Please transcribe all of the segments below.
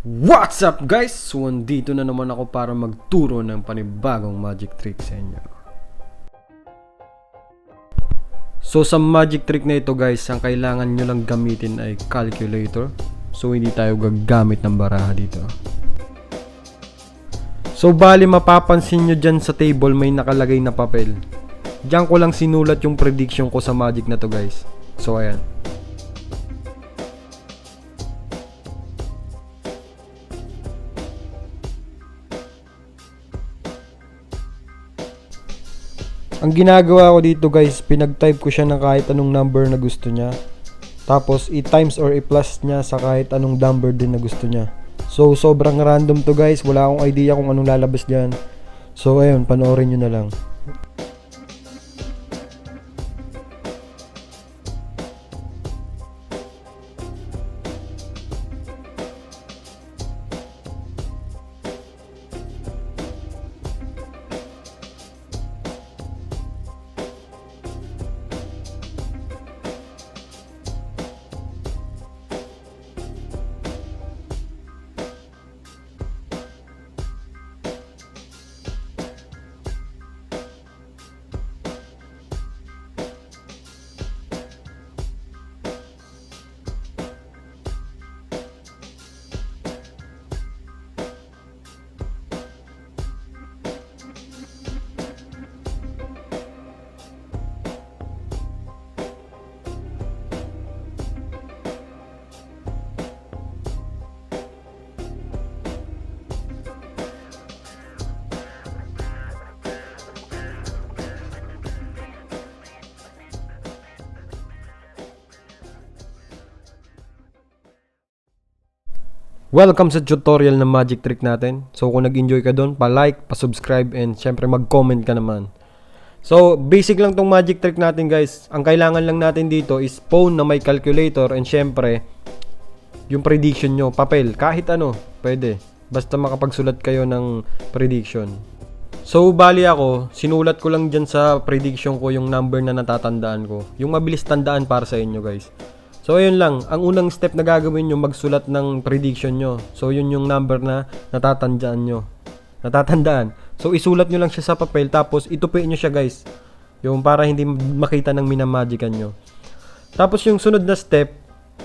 What's up guys? So andito na naman ako para magturo ng panibagong magic trick sa inyo. So sa magic trick na ito guys, ang kailangan nyo lang gamitin ay calculator. So hindi tayo gagamit ng baraha dito. So bali mapapansin nyo dyan sa table may nakalagay na papel. Diyan ko lang sinulat yung prediction ko sa magic na to guys. So ayan. Ang ginagawa ko dito guys, pinag-type ko siya ng kahit anong number na gusto niya. Tapos i-times or i-plus niya sa kahit anong number din na gusto niya. So sobrang random to guys, wala akong idea kung anong lalabas diyan. So ayun, panoorin niyo na lang. Welcome sa tutorial ng magic trick natin. So kung nag-enjoy ka doon, pa-like, pa-subscribe, and syempre mag-comment ka naman. So basic lang tong magic trick natin guys. Ang kailangan lang natin dito is phone na may calculator and syempre yung prediction nyo, papel, kahit ano, pwede. Basta makapagsulat kayo ng prediction. So bali ako, sinulat ko lang dyan sa prediction ko yung number na natatandaan ko. Yung mabilis tandaan para sa inyo guys. So ayun lang, ang unang step na gagawin nyo, magsulat ng prediction nyo. So yun yung number na natatandaan nyo. Natatandaan. So isulat nyo lang siya sa papel, tapos itupi nyo siya guys. Yung para hindi makita ng minamagican nyo. Tapos yung sunod na step,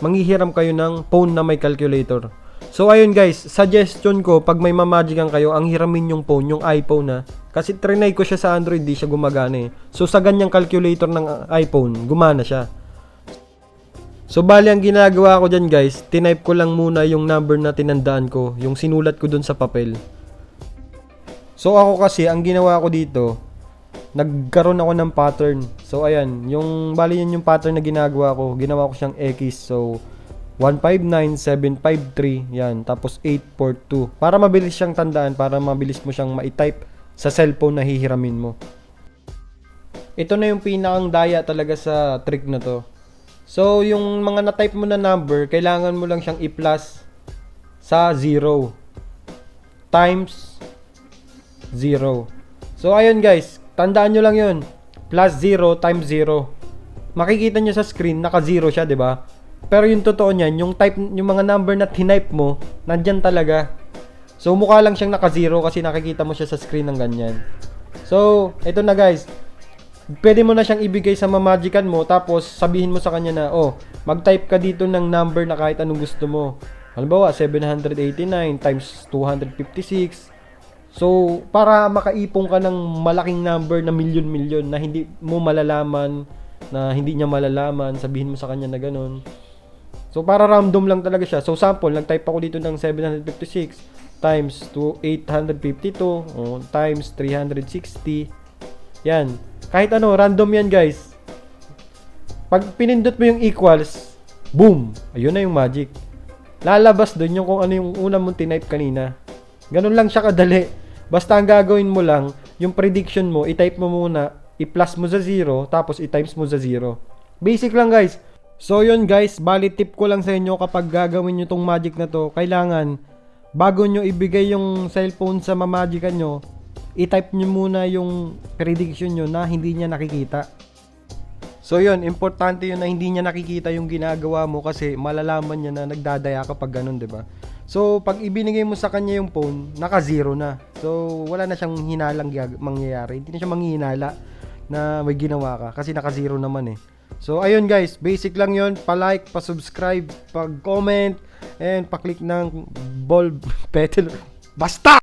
manghihiram kayo ng phone na may calculator. So ayun guys, suggestion ko, pag may mamagican kayo, ang hiramin yung phone, yung iPhone na. Kasi trinay ko siya sa Android, di siya gumagana eh. So sa ganyang calculator ng iPhone, gumana siya. So bali ang ginagawa ko dyan guys, tinype ko lang muna yung number na tinandaan ko, yung sinulat ko dun sa papel. So ako kasi, ang ginawa ko dito, nagkaroon ako ng pattern. So ayan, yung bali yan yung pattern na ginagawa ko, ginawa ko siyang X. So 159753, yan, tapos 842. Para mabilis siyang tandaan, para mabilis mo siyang ma-type sa cellphone na hihiramin mo. Ito na yung pinakang daya talaga sa trick na to. So, yung mga na-type mo na number, kailangan mo lang siyang i-plus sa 0 times 0. So, ayun guys, tandaan nyo lang yun. Plus 0 times 0. Makikita nyo sa screen, naka-0 siya, di ba? Pero yung totoo niyan, yung mga number na tinype mo, nandyan talaga. So, mukha lang siyang naka-0 kasi nakikita mo siya sa screen ng ganyan. So, ito na guys. Pwede mo na siyang ibigay sa mamagican mo, tapos sabihin mo sa kanya na, oh, mag-type ka dito ng number na kahit anong gusto mo. Halimbawa, 789 times 256. So, para makaipong ka ng malaking number na milyon-milyon na hindi mo malalaman, na hindi niya malalaman, sabihin mo sa kanya na ganun. So, para random lang talaga siya. So, sample, nag-type ako dito ng 756 times 852 times 360. Yan. Kahit ano, random yan guys. Pag pinindot mo yung equals, boom! Ayun na yung magic. Lalabas dun yung kung ano yung una mong tinype kanina. Ganun lang siya kadali. Basta ang gagawin mo lang, yung prediction mo, i-type mo muna, i-plus mo sa 0, tapos i-times mo sa 0. Basic lang guys. So yun guys, bali tip ko lang sa inyo kapag gagawin nyo tong magic na to, kailangan, bago nyo ibigay yung cellphone sa mamagican nyo, i-type nyo muna yung prediction nyo na hindi niya nakikita. So yun, importante yun na hindi niya nakikita yung ginagawa mo kasi malalaman niya na nagdadaya kapag ganun, 'di ba? So, pag ibinigay mo sa kanya yung phone, naka-zero na. So, wala na siyang hinalang mangyayari. Hindi na siya manghihinala na may ginawa ka kasi naka-zero naman eh. So, ayun guys, basic lang yon. Pa-like, pa-subscribe, pag-comment, and pa-click ng ball petal. Basta!